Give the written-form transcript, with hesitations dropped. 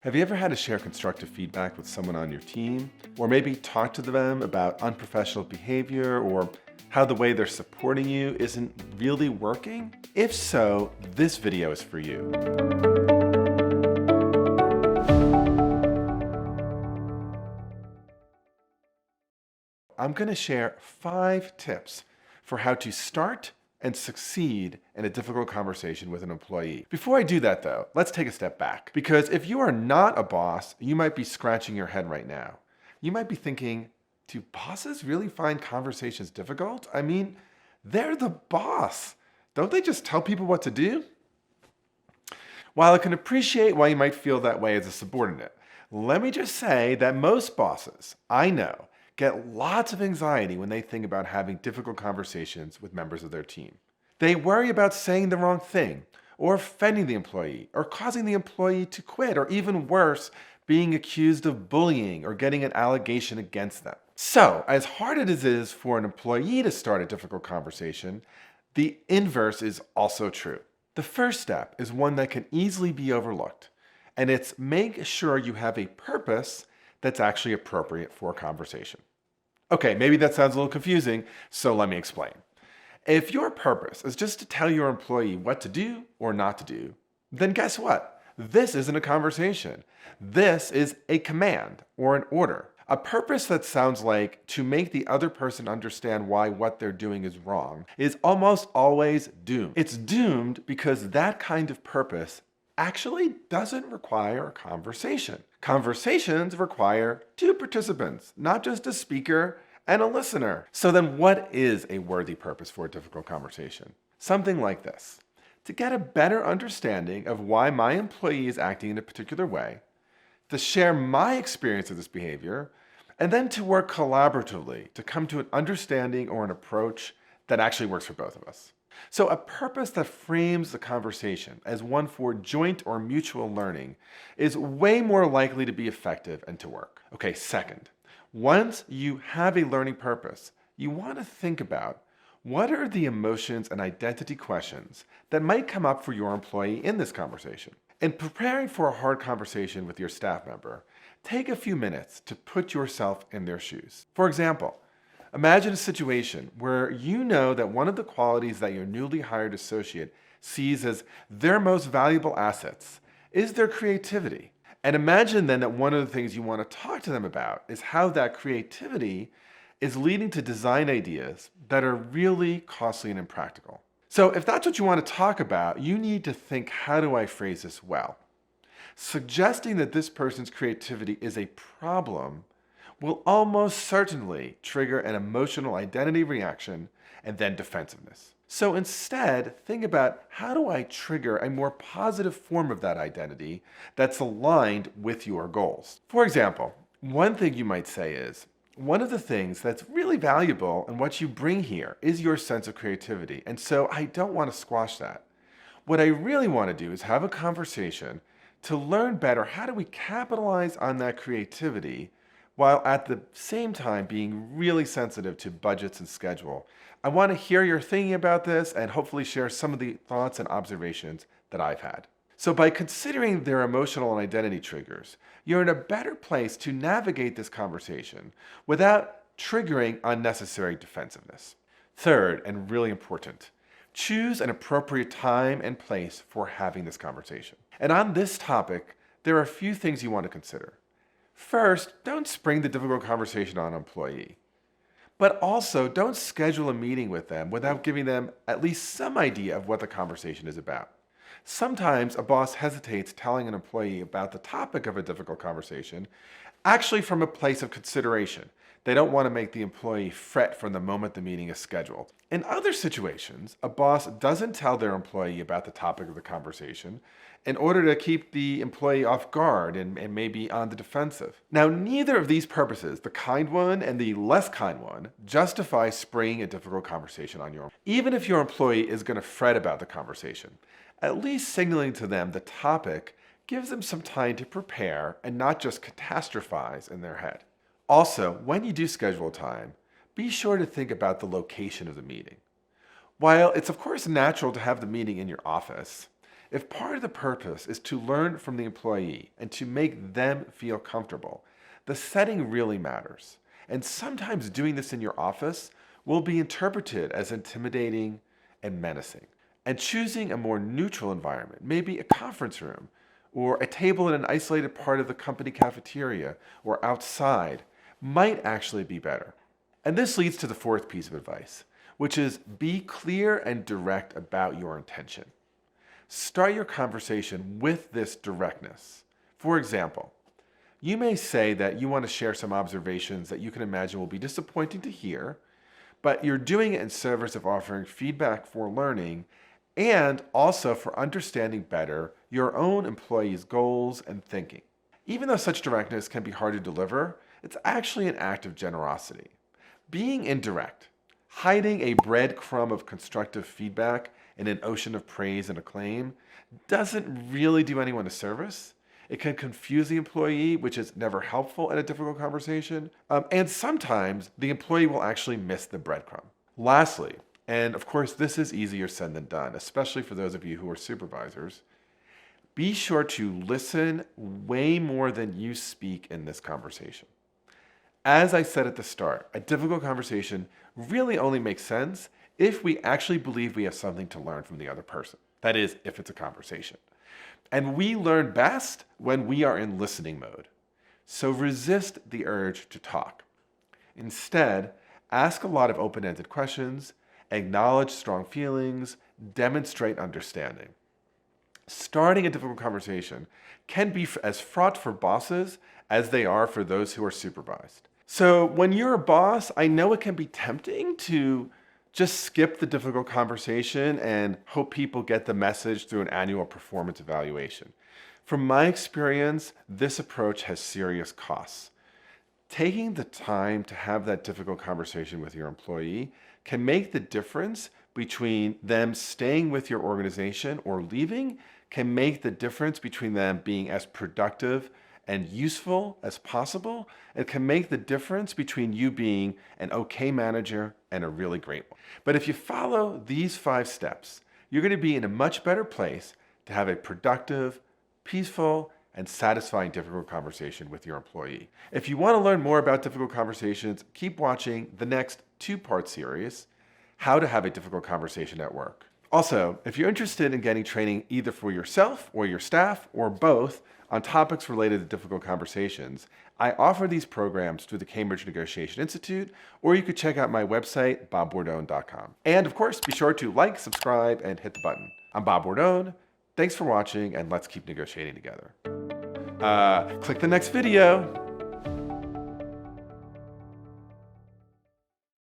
Have you ever had to share constructive feedback with someone on your team? Or maybe talk to them about unprofessional behavior or how the way they're supporting you isn't really working? If so, this video is for you. I'm going to share 5 tips for how to start and succeed in a difficult conversation with an employee. Before I do that though, let's take a step back. Because if you are not a boss, you might be scratching your head right now. You might be thinking, do bosses really find conversations difficult? I mean, they're the boss. Don't they just tell people what to do? While I can appreciate why you might feel that way as a subordinate, let me just say that most bosses I know get lots of anxiety when they think about having difficult conversations with members of their team. They worry about saying the wrong thing, or offending the employee, or causing the employee to quit, or even worse, being accused of bullying or getting an allegation against them. So, as hard as it is for an employee to start a difficult conversation, the inverse is also true. The first step is one that can easily be overlooked, and it's make sure you have a purpose that's actually appropriate for a conversation. Okay, maybe that sounds a little confusing, so let me explain. If your purpose is just to tell your employee what to do or not to do, then guess what? This isn't a conversation. This is a command or an order. A purpose that sounds like to make the other person understand why what they're doing is wrong is almost always doomed. It's doomed because that kind of purpose actually doesn't require a conversation. Conversations require 2 participants, not just a speaker and a listener. So then what is a worthy purpose for a difficult conversation? Something like this: to get a better understanding of why my employee is acting in a particular way, to share my experience of this behavior, and then to work collaboratively to come to an understanding or an approach that actually works for both of us. So a purpose that frames the conversation as one for joint or mutual learning is way more likely to be effective and to work. Okay, second, once you have a learning purpose, you want to think about what are the emotions and identity questions that might come up for your employee in this conversation. In preparing for a hard conversation with your staff member, take a few minutes to put yourself in their shoes. For example, imagine a situation where you know that one of the qualities that your newly hired associate sees as their most valuable assets is their creativity. And imagine then that one of the things you want to talk to them about is how that creativity is leading to design ideas that are really costly and impractical. So if that's what you want to talk about, you need to think, how do I phrase this well? Suggesting that this person's creativity is a problem will almost certainly trigger an emotional identity reaction and then defensiveness. So instead, think about, how do I trigger a more positive form of that identity that's aligned with your goals? For example, one thing you might say is, one of the things that's really valuable in what you bring here is your sense of creativity, and so I don't want to squash that. What I really want to do is have a conversation to learn better how do we capitalize on that creativity while at the same time being really sensitive to budgets and schedule. I want to hear your thinking about this and hopefully share some of the thoughts and observations that I've had. So by considering their emotional and identity triggers, you're in a better place to navigate this conversation without triggering unnecessary defensiveness. Third, and really important, choose an appropriate time and place for having this conversation. And on this topic, there are a few things you want to consider. First, don't spring the difficult conversation on an employee. But also, don't schedule a meeting with them without giving them at least some idea of what the conversation is about. Sometimes a boss hesitates telling an employee about the topic of a difficult conversation, actually from a place of consideration. They don't want to make the employee fret from the moment the meeting is scheduled. In other situations, a boss doesn't tell their employee about the topic of the conversation in order to keep the employee off guard and maybe on the defensive. Now, neither of these purposes, the kind one and the less kind one, justify springing a difficult conversation on your employee. Even if your employee is going to fret about the conversation, at least signaling to them the topic gives them some time to prepare and not just catastrophize in their head. Also, when you do schedule time, be sure to think about the location of the meeting. While it's of course natural to have the meeting in your office, If part of the purpose is to learn from the employee and to make them feel comfortable, the setting really matters. And sometimes doing this in your office will be interpreted as intimidating and menacing. And choosing a more neutral environment, maybe a conference room, or a table in an isolated part of the company cafeteria or outside, might actually be better. And this leads to the fourth piece of advice, which is be clear and direct about your intention. Start your conversation with this directness. For example, you may say that you want to share some observations that you can imagine will be disappointing to hear, but you're doing it in service of offering feedback for learning and also for understanding better your own employees' goals and thinking. Even though such directness can be hard to deliver, it's actually an act of generosity. Being indirect, hiding a breadcrumb of constructive feedback in an ocean of praise and acclaim, doesn't really do anyone a service. It can confuse the employee, which is never helpful in a difficult conversation. And sometimes the employee will actually miss the breadcrumb. Lastly, and of course this is easier said than done, especially for those of you who are supervisors, be sure to listen way more than you speak in this conversation. As I said at the start, a difficult conversation really only makes sense if we actually believe we have something to learn from the other person. That is, if it's a conversation. And we learn best when we are in listening mode. So resist the urge to talk. Instead, ask a lot of open-ended questions, acknowledge strong feelings, demonstrate understanding. Starting a difficult conversation can be as fraught for bosses as they are for those who are supervised. So when you're a boss, I know it can be tempting to just skip the difficult conversation and hope people get the message through an annual performance evaluation. From my experience, this approach has serious costs. Taking the time to have that difficult conversation with your employee can make the difference between them staying with your organization or leaving, can make the difference between them being as productive and useful as possible. It can make the difference between you being an okay manager and a really great one. But if you follow these 5 steps, you're going to be in a much better place to have a productive, peaceful, and satisfying difficult conversation with your employee. If you want to learn more about difficult conversations, keep watching the next 2-part series, How to Have a Difficult Conversation at Work. Also, if you're interested in getting training either for yourself or your staff or both on topics related to difficult conversations, I offer these programs through the Cambridge Negotiation Institute, or you could check out my website, bobbordone.com. And of course, be sure to like, subscribe, and hit the button. I'm Bob Bordone. Thanks for watching, and let's keep negotiating together. Click the next video.